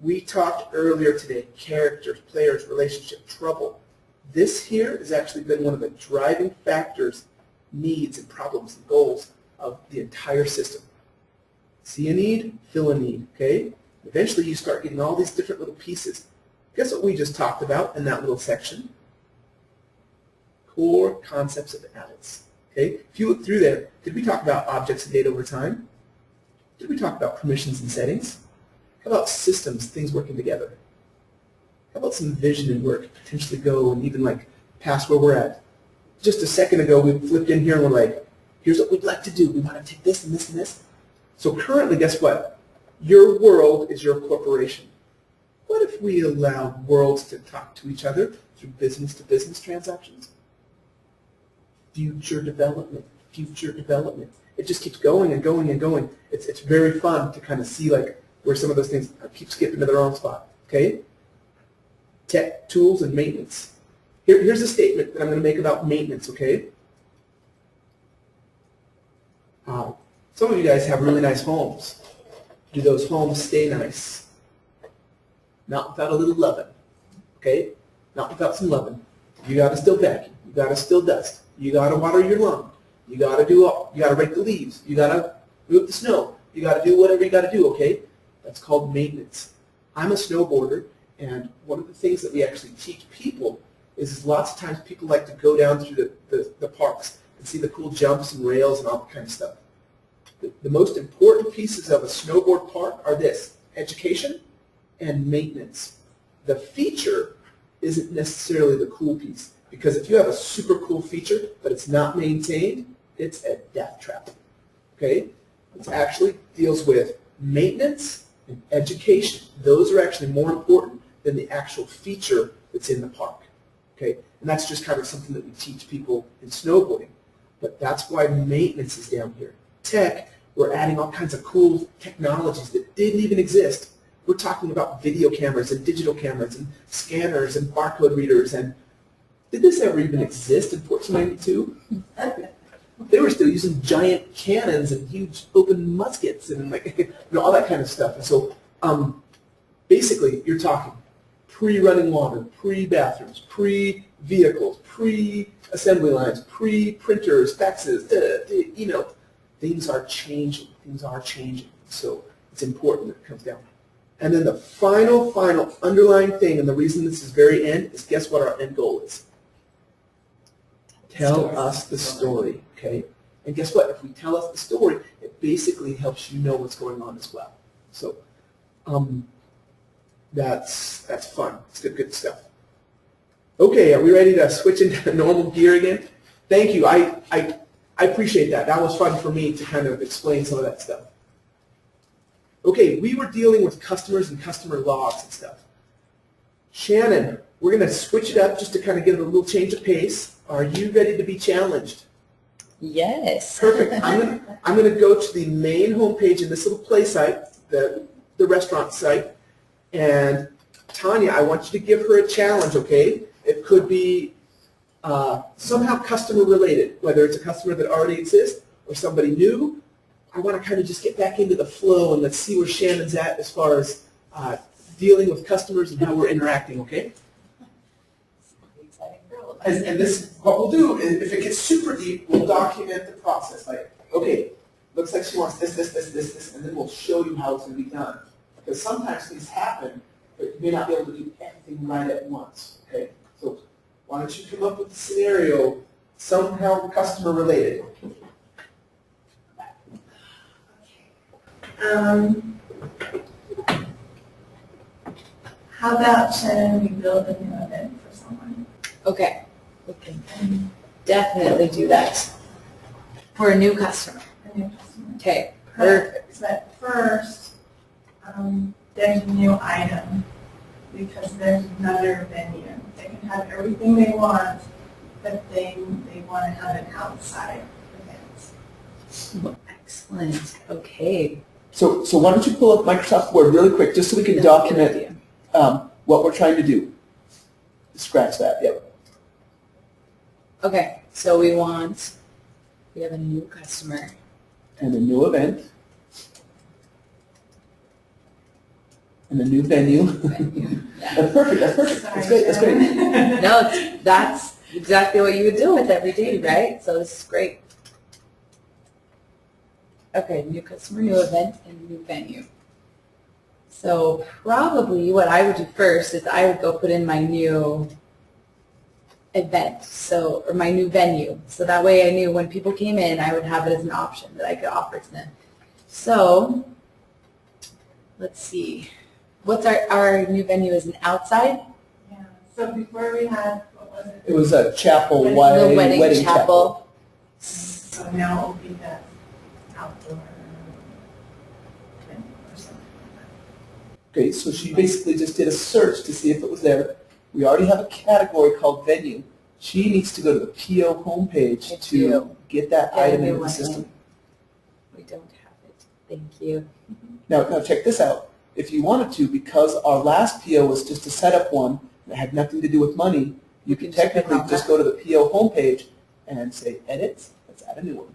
We talked earlier today, characters, players, relationship, trouble. This here has actually been one of the driving factors, needs and problems and goals of the entire system. See a need, fill a need, okay? Eventually you start getting all these different little pieces. Guess what we just talked about in that little section? Core concepts of Adilas. Okay? If you look through there, did we talk about objects and data over time? Did we talk about permissions and settings? How about systems, things working together? How about some vision and where it could potentially go and even like past where we're at? Just a second ago we flipped in here and we're like, here's what we'd like to do. We want to take this and this and this. So currently, guess what? Your world is your corporation. What if we allowed worlds to talk to each other through business-to-business transactions? Future development, future development. It just keeps going and going and going. It's very fun to kind of see like where some of those things keep skipping to their own spot. Okay? Tech, tools, and maintenance. Here's a statement that I'm going to make about maintenance, okay? Some of you guys have really nice homes. Do those homes stay nice? Not without a little loving, okay? Not without some loving. You got to still vacuum. You got to still dust. You got to water your lawn. You got to rake the leaves. You got to move the snow. You got to do whatever you got to do, okay? That's called maintenance. I'm a snowboarder, and one of the things that we actually teach people is lots of times people like to go down through the parks and see the cool jumps and rails and all that kind of stuff. The most important pieces of a snowboard park are this: education and maintenance. The feature isn't necessarily the cool piece, because if you have a super cool feature but it's not maintained, it's a death trap. Okay? It actually deals with maintenance and education. Those are actually more important than the actual feature that's in the park. Okay? And that's just kind of something that we teach people in snowboarding. But that's why maintenance is down here. Tech, we're adding all kinds of cool technologies that didn't even exist. We're talking about video cameras and digital cameras and scanners and barcode readers. And did this ever even exist in 1492? They were still using giant cannons and huge open muskets and like all that kind of stuff. And so basically you're talking pre-running water, pre-bathrooms, pre-vehicles, pre-assembly lines, pre-printers, faxes, email. Things are changing. Things are changing. So it's important that it comes down. And then the final underlying thing, and the reason this is very end, is guess what our end goal is? Tell us the story, okay? And guess what? If we tell us the story, it basically helps you know what's going on as well. So that's fun. It's good stuff. Okay, are we ready to switch into normal gear again? Thank you. I appreciate that. That was fun for me to kind of explain some of that stuff. Okay, we were dealing with customers and customer logs and stuff. Shannon, we're going to switch it up just to kind of give it a little change of pace. Are you ready to be challenged? Yes. Perfect. I'm going to go to the main homepage in this little play site, the restaurant site, and Tanya, I want you to give her a challenge, okay? It could be somehow customer related, whether it's a customer that already exists or somebody new. I want to kind of just get back into the flow and let's see where Shannon's at as far as dealing with customers and how we're interacting, okay? And this, what we'll do is, if it gets super deep, we'll document the process. Like, okay, looks like she wants this, and then we'll show you how it's going to be done. Because sometimes things happen, but you may not be able to do everything right at once, okay? So why don't you come up with a scenario somehow customer related? How about Shannon, we build a new event for someone? Okay, we can definitely do that for a new customer. A new customer. Okay, perfect. But first, there's a new item because there's another venue. They can have everything they want, but they want to have an outside event. Excellent. Okay. So why don't you pull up Microsoft Word really quick, just so we can document what we're trying to do. Scratch that. Yep. Okay, so we have a new customer. And a new event. and a new venue. Venue. Yeah. That's perfect. That's perfect. That's great. That's great. No, that's exactly what you would do with every day, right? So this is great. Okay, new customer, new event, and new venue. So probably what I would do first is I would go put in my new event, so, or my new venue. So that way I knew when people came in, I would have it as an option that I could offer to them. So let's see. What's our new venue is an outside? Yeah, so before we had, what was it? It was a chapel, The wedding chapel. So now it will be the outdoor venue or something like Okay, so she basically just did a search to see if it was there. We already have a category called venue. She needs to go to the PO homepage to get that Get a item new into the one system. in. We don't have it. Thank you. Now check this out. If you wanted to, because our last PO was just a setup one that had nothing to do with money, you could technically just go to the PO homepage and say edit, let's add a new one.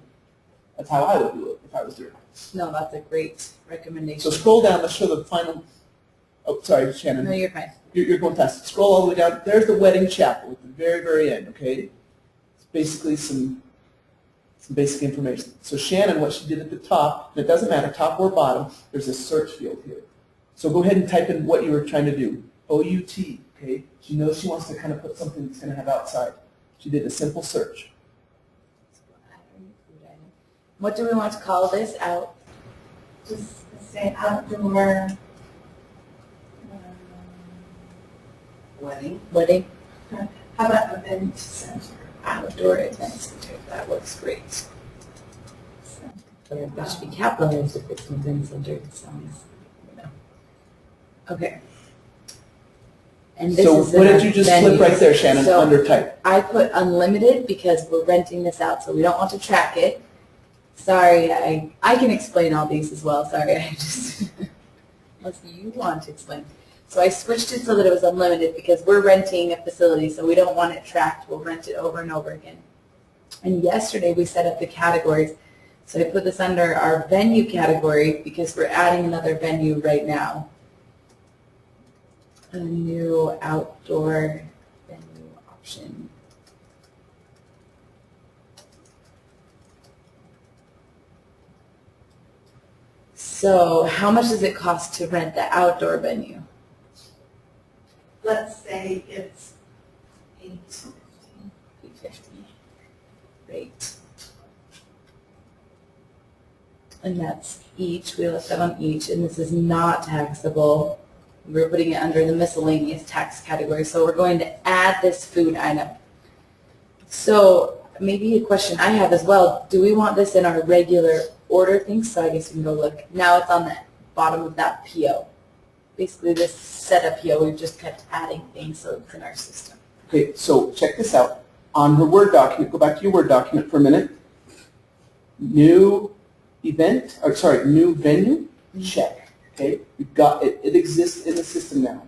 That's how I would do it if I was doing it. No, that's a great recommendation. So scroll down, let's show the final, oh, sorry, Shannon. No, you're fine. You're going fast. Scroll all the way down. There's the wedding chapel at the very, very end, okay? It's basically some basic information. So Shannon, what she did at the top, and it doesn't matter, top or bottom, there's a search field here. So go ahead and type in what you were trying to do. O-U-T, okay? She knows she wants to kind of put something that's going to have outside. She did a simple search. What do we want to call this out? that. Just say outdoor, Wedding. how about event center? Outdoor event center. That works great. There should be capitalized if it's an event center. It sounds, you know. Okay. And this So is what did you just venue. flip right there, Shannon, So under type? I put unlimited because we're renting this out, so we don't want to track it. Sorry, I can explain all these as well. Sorry, I just, unless you want to explain. So I switched it so that it was unlimited because we're renting a facility, so we don't want it tracked. We'll rent it over and over again. And yesterday we set up the categories. So I put this under our venue category because we're adding another venue right now. A new outdoor venue option. So how much does it cost to rent the outdoor venue? Let's say it's $850. Great. And that's each. We left that on each, and this is not taxable. We're putting it under the miscellaneous tax category, so we're going to add this food item. So maybe a question I have as well, do we want this in our regular order thing? So I guess we can go look. Now it's on the bottom of that PO. Basically this setup PO, we've just kept adding things so it's in our system. Okay, so check this out. On her Word document, go back to your Word document for a minute. New event, or sorry, new venue, check. Okay, we've got it. It exists in the system now.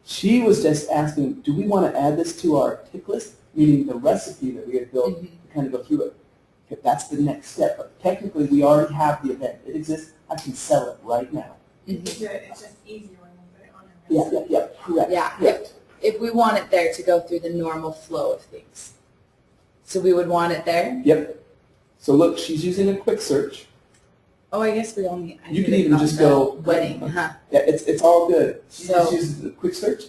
She was just asking, do we want to add this to our tick list, meaning the recipe that we had built to kind of go through it? Okay, that's the next step. But technically, we already have the event. It exists. I can sell it right now. It's just easier when you put it on a recipe. Yeah, correct. Yeah, correct. if we want it there to go through the normal flow of things. So we would want it there? Yep. So look, she's using a quick search. Oh, I guess we only. You can even just go wedding, huh? Yeah, it's all good. She So- just uses the quick search.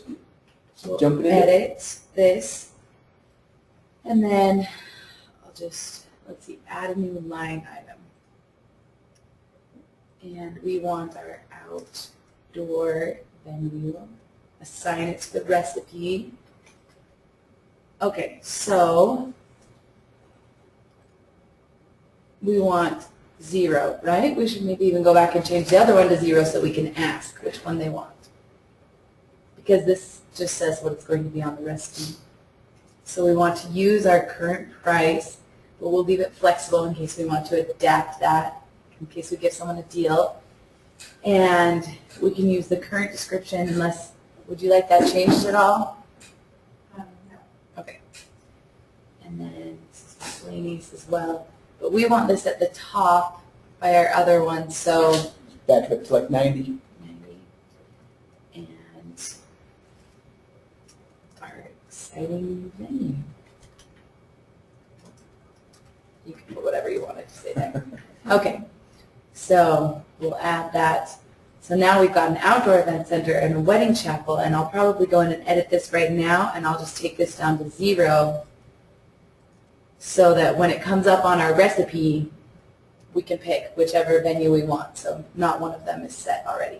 We'll Jumping in. edit this, and then I'll just, let's see, add a new line item. And we want our outdoor venue, assign it to the recipe. Okay, so we want 0, right? We should maybe even go back and change the other one to 0 so we can ask which one they want. Because this just says what it's going to be on the recipe. So we want to use our current price, but we'll leave it flexible in case we want to adapt that, in case we give someone a deal. And we can use the current description unless, would you like that changed at all? No. Okay. And then miscellaneous as well. But we want this at the top by our other one, so Back up to like 90. 90. exciting venue. You can put whatever you wanted to say there. Okay, so we'll add that. So now we've got an outdoor event center and a wedding chapel, and I'll probably go in and edit this right now, and I'll just take this down to 0 so that when it comes up on our recipe, we can pick whichever venue we want. So not one of them is set already.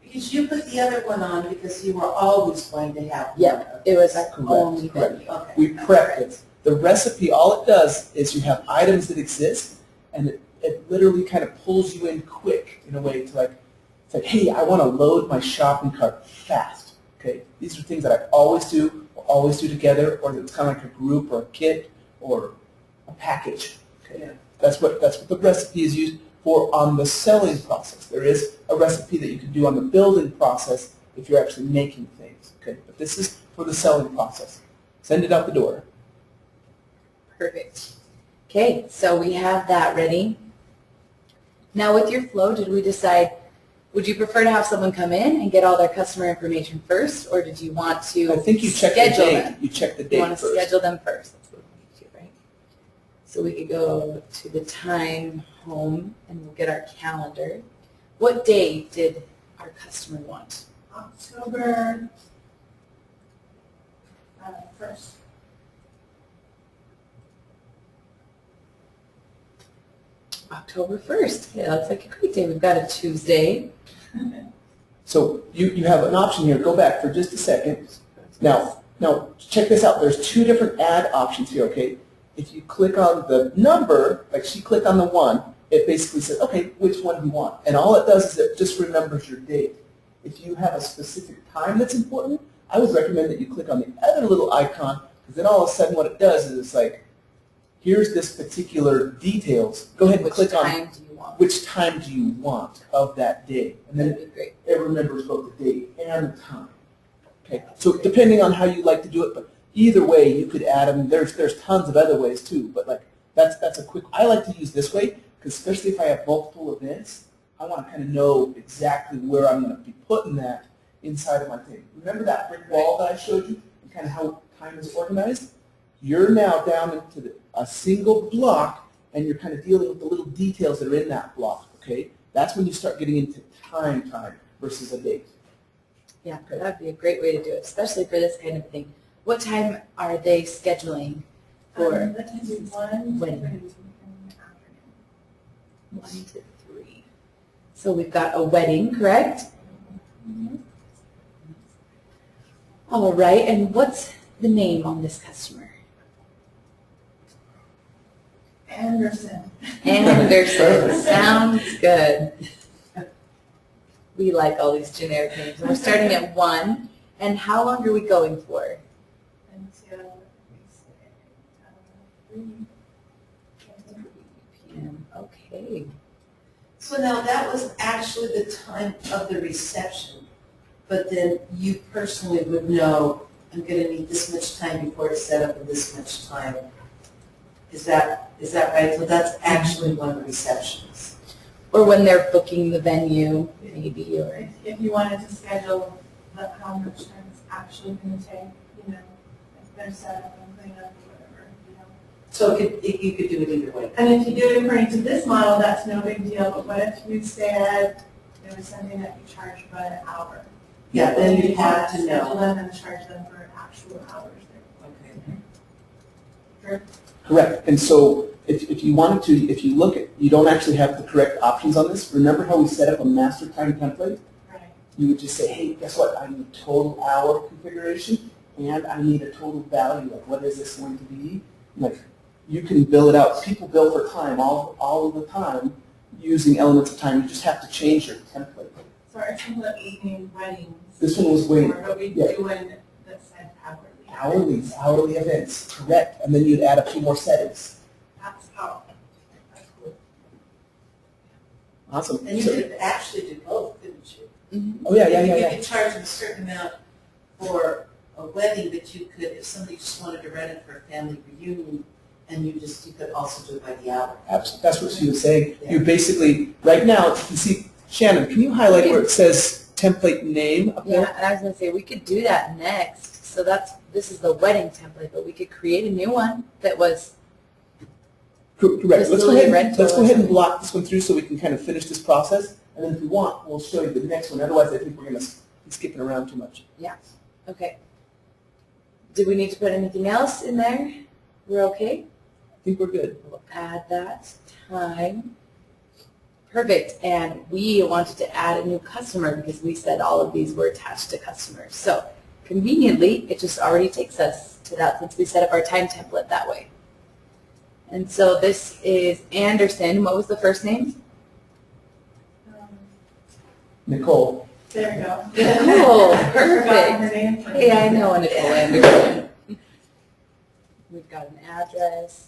Because you put the other one on because you were always going to have one. Yep, it was our Correct, only correct. venue. Okay. We prepped it. The recipe, all it does is you have items that exist, and it literally kind of pulls you in quick in a way to like, it's like, hey, I want to load my shopping cart fast. Okay, these are things that I always do, or always do together, or it's kind of like a group or a kit or a package. Okay, Yeah. that's what the recipe is used for on the selling process. There is a recipe that you can do on the building process if you're actually making things. Okay, but this is for the selling process. Send it out the door. Perfect. Okay, so we have that ready. Now with your flow, did we decide, would you prefer to have someone come in and get all their customer information first, or did you want to I think you check the schedule date. them? You check the You date want to first. schedule them first. That's what we need to do, right? So we could go to the time, home, and we'll get our calendar. What day did our customer want? October 1st. October 1st. Yeah, that's like a great day. We've got a Tuesday. So you have an option here. Go back for just a second. Now check this out. There's 2 different add options here, okay? If you click on the number, like she clicked on the 1, it basically says, okay, which one do you want? And all it does is it just remembers your date. If you have a specific time that's important, I would recommend that you click on the other little icon, because then all of a sudden what it does is it's like, here's this particular details. Go ahead and Which click on time do you want? which time do you want of that day. And then That'd be great. it remembers both the date and the time. Okay, so depending on how you like to do it, but either way you could add them. There's tons of other ways too, but like that's a quick. I like to use this way because especially if I have multiple events, I want to kind of know exactly where I'm going to be putting that inside of my thing. Remember that brick wall that I showed you and kind of how time is organized? You're now down into a single block, and you're kind of dealing with the little details that are in that block. Okay, that's when you start getting into time versus a date. Yeah, that would be a great way to do it, especially for this kind of thing. What time are they scheduling for? That can do 1 When? to 3 in the afternoon. 1 to 3. So we've got a wedding, correct? All right, and what's the name on this customer? Anderson. Anderson. Sounds good. We like all these generic names. And we're starting at 1. And how long are we going for? Until we say 3 p.m. Okay. So now that was actually the time of the reception, but then you personally would know, I'm going to need this much time before it's set up and this much time. Is that right? So that's actually one of the receptions. Or when they're booking the venue, maybe, or If you wanted to schedule how much time it's actually going to take, you know, if they're set up and clean up or whatever, you know. So you could do it either way. And if you do it according to this model, that's no big deal, but what if you said there was something that you charged by the hour? Yeah, then you have to Schedule know. them and charge them for actual hours. Okay. Correct. And so if you wanted to, if you look at, you don't actually have the correct options on this. Remember how we set up a master time template? Right. You would just say, hey, guess what? I need total hour configuration, and I need a total value. Like, what is this going to be? Like, you can bill it out. People bill for time all of the time using elements of time. You just have to change your template. So our template was being weddings. This one was wedding. But we Yeah. do one that said hourly. Hourly events, correct. And then you'd add a few more settings. That's how. That's cool. Awesome. And you So- could actually do both, couldn't you? oh, yeah. You could charge them a certain amount for a wedding, but you could, if somebody just wanted to rent it for a family reunion, and you could also do it by the hour. Absolutely. That's what she was saying. Yeah. You basically, right now, you can see, Shannon, can you highlight where it says template name up there? yeah. And I was gonna say we could do that next. So this is the wedding template, but we could create a new one that was Correct. Let's go Facility rental or and something. block this one through so we can kind of finish this process. And then if we want, we'll show you the next one. Otherwise, I think we're going to be skipping around too much. okay. Do we need to put anything else in there? We're okay? I think we're good. We'll add that time. Perfect. And we wanted to add a new customer because we said all of these were attached to customers. So conveniently, it just already takes us to that since we set up our time template that way. And so this is Anderson. What was the first name? Nicole. There we go. Cool. I forgot her Perfect. name. Hey, I know a Nicole Anderson. We've got an address.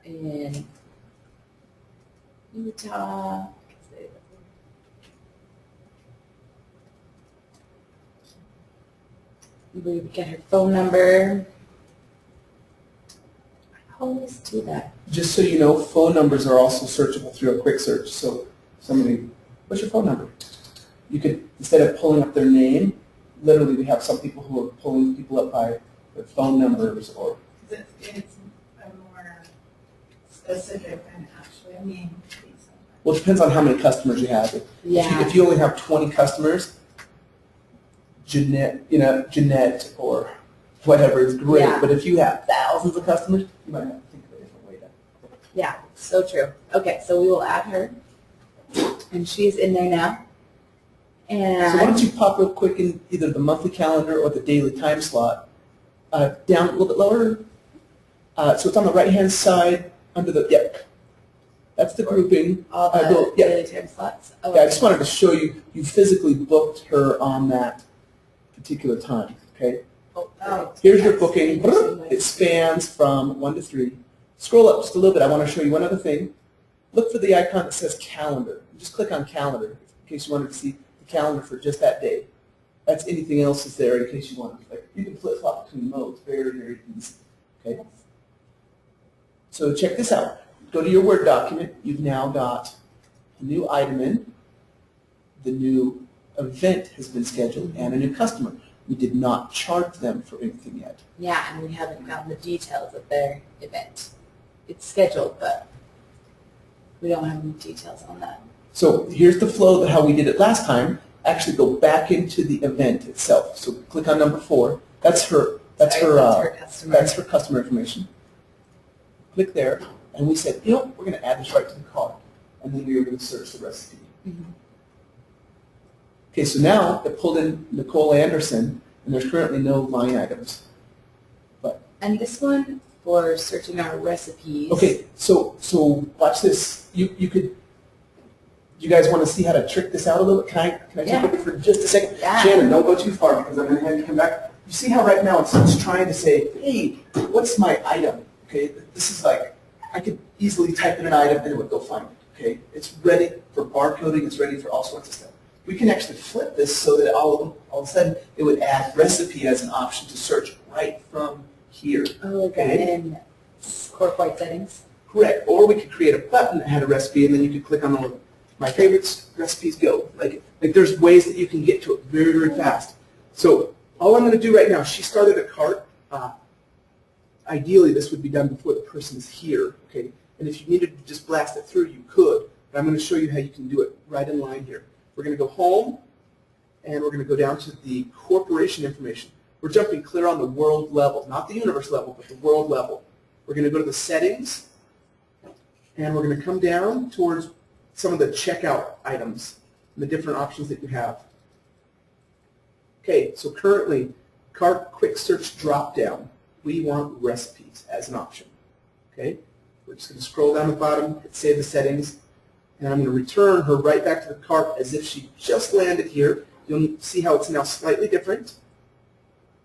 In Utah. We get her phone number. I always do that. Just so you know, phone numbers are also searchable through a quick search. So somebody, what's your phone number? You could, instead of pulling up their name, literally we have some people who are pulling people up by their phone numbers or. It's a more specific than actually a name. Well, it depends on how many customers you have. If you only have 20 customers, Jeanette or whatever is great. Yeah. But if you have thousands of customers, you might have to think of a different way to. Yeah, so true. Okay, so we will add her. And she's in there now. And So why don't you pop real quick in either the monthly calendar or the daily time slot. Down a little bit lower. So it's on the right-hand side under the, that's the grouping. all the daily time slots. Oh, Yeah, I just wanted to show you, you physically booked her on that particular time, okay? Oh, Here's your booking. It spans from 1 to 3. Scroll up just a little bit. I want to show you one other thing. Look for the icon that says calendar. Just click on calendar in case you wanted to see the calendar for just that day. That's anything else is there in case you want to. Like, you can flip-flop between modes. Very, very easy. Okay? So check this out. Go to your Word document. You've now got a new item in. The new event has been scheduled and a new customer. We did not charge them for anything yet. yeah, and we haven't gotten the details of their event. It's scheduled, but we don't have any details on that. So here's the flow of how we did it last time. Actually go back into the event itself. So click on number 4. That's her Customer. that's her customer information. Click there, and we said, you know, we're going to add this right to the cart. And then we were going to search the recipe. Mhm. Okay, so now it pulled in Nicole Anderson, and there's currently no line items. And this one for searching our recipes. Okay, so watch this. You guys want to see how to trick this out a little bit? Can I Yeah. take it for just a second? Yeah. Shannon, don't go too far because I'm going to have you come back. You see how right now it's trying to say, hey, what's my item? Okay, this is like, I could easily type in an item and it would go find it. Okay, it's ready for barcoding. It's ready for all sorts of stuff. We can actually flip this so that all of a sudden it would add recipe as an option to search right from here. Oh, okay. In core white settings. Correct. Or we could create a button that had a recipe, and then you could click on the my favorites, recipes, go. Like there's ways that you can get to it very, very fast. So all I'm going to do right now, she started a cart. Ideally, this would be done before the person is here. Okay. And if you needed to just blast it through, you could. But I'm going to show you how you can do it right in line here. We're going to go home, and we're going to go down to the corporation information. We're jumping clear on the world level, not the universe level, but the world level. We're going to go to the settings, and we're going to come down towards some of the checkout items and the different options that you have. Okay, so currently, cart quick search drop down. We want recipes as an option. Okay, we're just going to scroll down the bottom, hit save the settings, and I'm going to return her right back to the cart as if she just landed here. You'll see how it's now slightly different,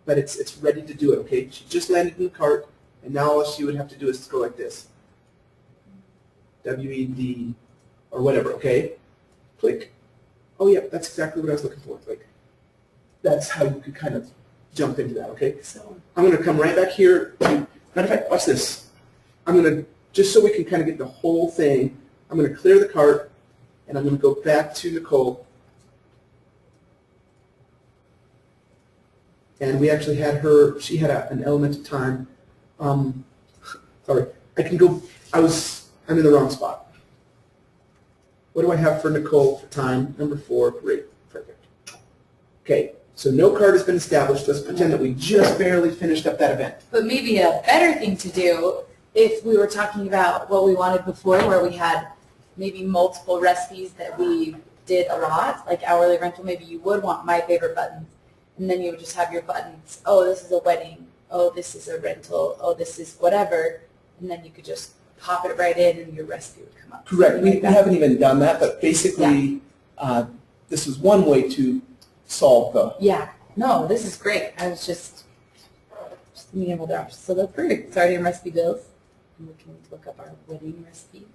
but it's ready to do it, okay? She just landed in the cart, and now all she would have to do is go like this. WED, or whatever, okay? Click. Oh, yeah, that's exactly what I was looking for. Like, that's how you could kind of jump into that, okay? So I'm going to come right back here. Matter of fact, watch this. I'm going to, just so we can kind of get the whole thing, I'm going to clear the cart, and I'm going to go back to Nicole, and we actually had her, she had an element of time. Sorry, I'm in the wrong spot. What do I have for Nicole for time? Number 4, great, perfect. Okay, so no card has been established. Let's pretend that we just barely finished up that event. But maybe a better thing to do, if we were talking about what we wanted before, where we had maybe multiple recipes that we did a lot, like hourly rental, maybe you would want my favorite buttons, and then you would just have your buttons. Oh, this is a wedding. Oh, this is a rental. Oh, this is whatever, and then you could just pop it right in, and your recipe would come up. Correct. We haven't even done that, but basically, this is one way to solve the. Yeah. No, this is great. I was just being able to. So that's perfect. Starting recipe bills, and we can look up our wedding recipe.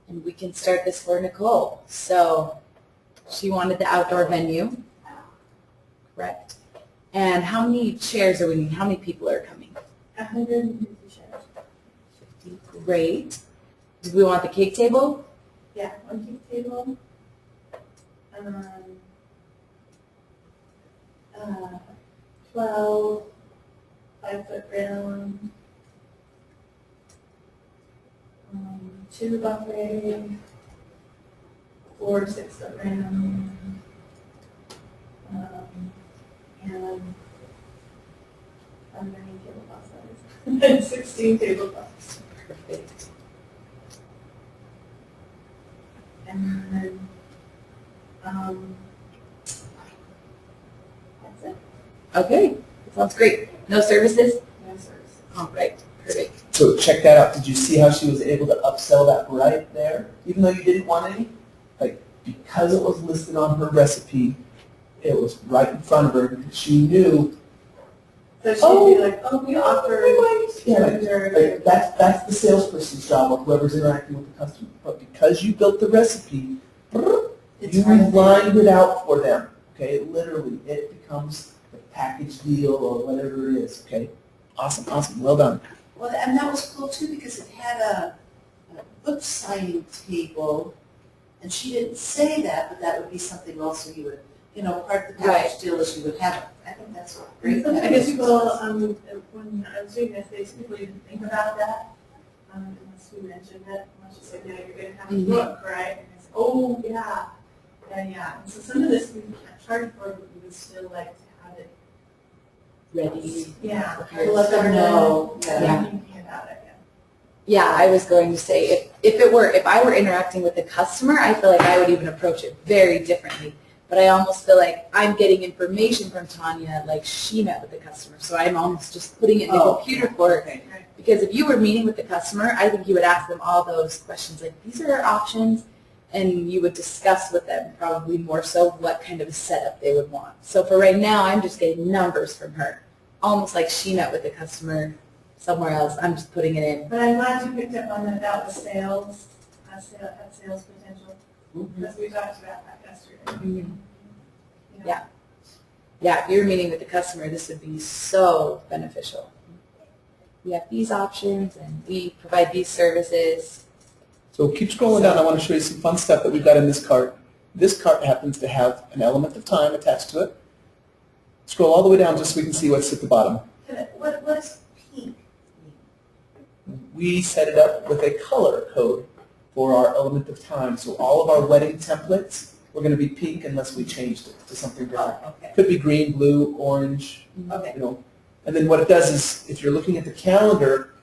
And we can start this for Nicole. So she wanted the outdoor venue, correct? And how many chairs are we needing? How many people are coming? 150 shares. 50. Great. Do we want the cake table? Yeah, 1 cake table. 12 5-foot round. 2 buffet, 4 6-foot round, and how many tablecloths that is? 16 tablecloths. Perfect. And then, that's it. Okay. That sounds great. No services? No services. All right. Perfect. So check that out. Did you see how she was able to upsell that right there? Even though you didn't want any? Like, because it was listed on her recipe, it was right in front of her because she knew. So she'd be like, oh, we offer. Like, that's the salesperson's job, or whoever's interacting with the customer. But because you built the recipe, you lined it out for them. Okay, literally, it becomes the package deal or whatever it is. Okay, awesome, well done. Well, and that was cool too because it had a book signing table, and she didn't say that, but that would be something also you would, part of the package deal is you would have it. I think that's great. I guess people, when I was doing this, they typically didn't think about that, unless we mentioned it, unless you said, yeah, you're going to have a book, right? And I said, oh, yeah. And so some of this we charged for, but we would still like to have it. Ready. Yeah. To let them know. Yeah. Thinking about it, yeah. Yeah, I was going to say, if I were interacting with the customer, I feel like I would even approach it very differently. But I almost feel like I'm getting information from Tanya like she met with the customer. So I'm almost just putting it in the computer for her. Right. Because if you were meeting with the customer, I think you would ask them all those questions like, these are our options, and you would discuss with them probably more so what kind of a setup they would want. So for right now, I'm just getting numbers from her, almost like she met with the customer somewhere else. I'm just putting it in. But I'm glad you picked up on that was sales, sales potential, because we talked about that yesterday. Mm-hmm. Yeah. Yeah, if you were meeting with the customer, this would be so beneficial. We have these options, and we provide these services. So keep scrolling down. I want to show you some fun stuff that we've got in this cart. This cart happens to have an element of time attached to it. Scroll all the way down just so we can see what's at the bottom. What is pink? We set it up with a color code for our element of time. So all of our wedding templates were going to be pink unless we changed it to something different. Oh, okay. Could be green, blue, orange, Okay. And then what it does is, if you're looking at the calendar,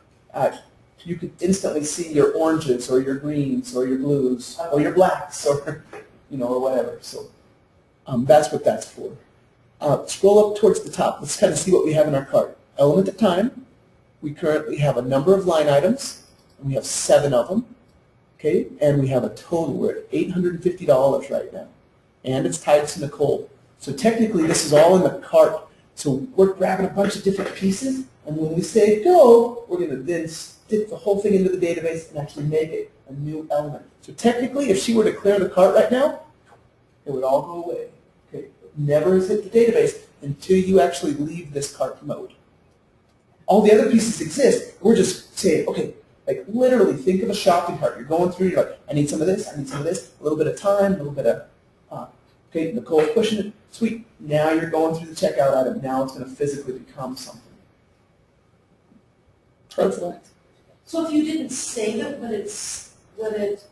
you could instantly see your oranges or your greens or your blues or your blacks or, or whatever. So that's what that's for. Scroll up towards the top. Let's kind of see what we have in our cart. Element of time. We currently have a number of line items, and we have 7 of them. Okay, and we have a total. We're at $850 right now, and it's tied to Nicole. So technically, this is all in the cart. So we're grabbing a bunch of different pieces, and when we say go, we're going to then stick the whole thing into the database and actually make it a new element. So technically, if she were to clear the cart right now, it would all go away. Okay, it never has hit the database until you actually leave this cart mode. All the other pieces exist. We're just saying, okay, like literally think of a shopping cart. You're going through, you're like, I need some of this, I need some of this, a little bit of time, a little bit of, okay, Nicole's pushing it. Sweet. Now you're going through the checkout item. Now it's going to physically become something. Excellent. So if you didn't save it, would it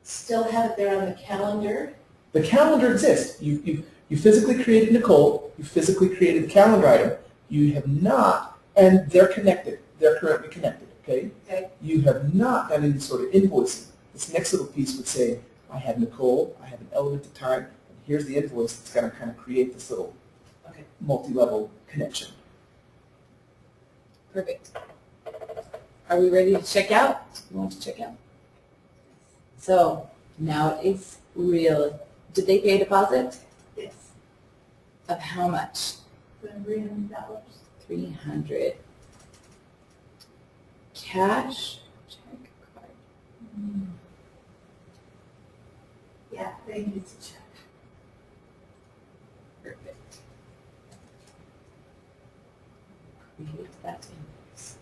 still have it there on the calendar? The calendar exists. You physically created Nicole. You physically created the calendar item. You have not, and they're connected. They're currently connected, okay? Okay. You have not done any sort of invoicing. This next little piece would say, I have Nicole, I have an element of time, and here's the invoice that's going to kind of create this little multi-level connection. Perfect. Are we ready to check out? You want to check out? So now it is real. Did they pay a deposit? Yes, Of how much? $300. 300. Cash? Check, card. Yeah, they need to check. Perfect. Create that invoice.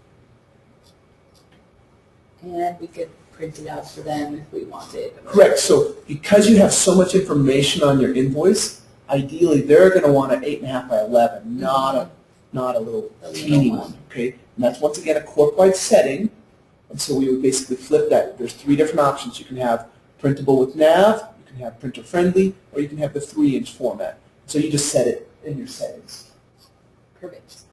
And we could print it out for them if we wanted. Correct. So because you have so much information on your invoice, ideally they're going to want an 8.5 by 11, not a little teeny one. Okay, and that's once again a corp-wide setting. And so we would basically flip that. There's 3 different options. You can have printable with nav, you can have printer friendly, or you can have the 3-inch format. So you just set it in your settings. Perfect.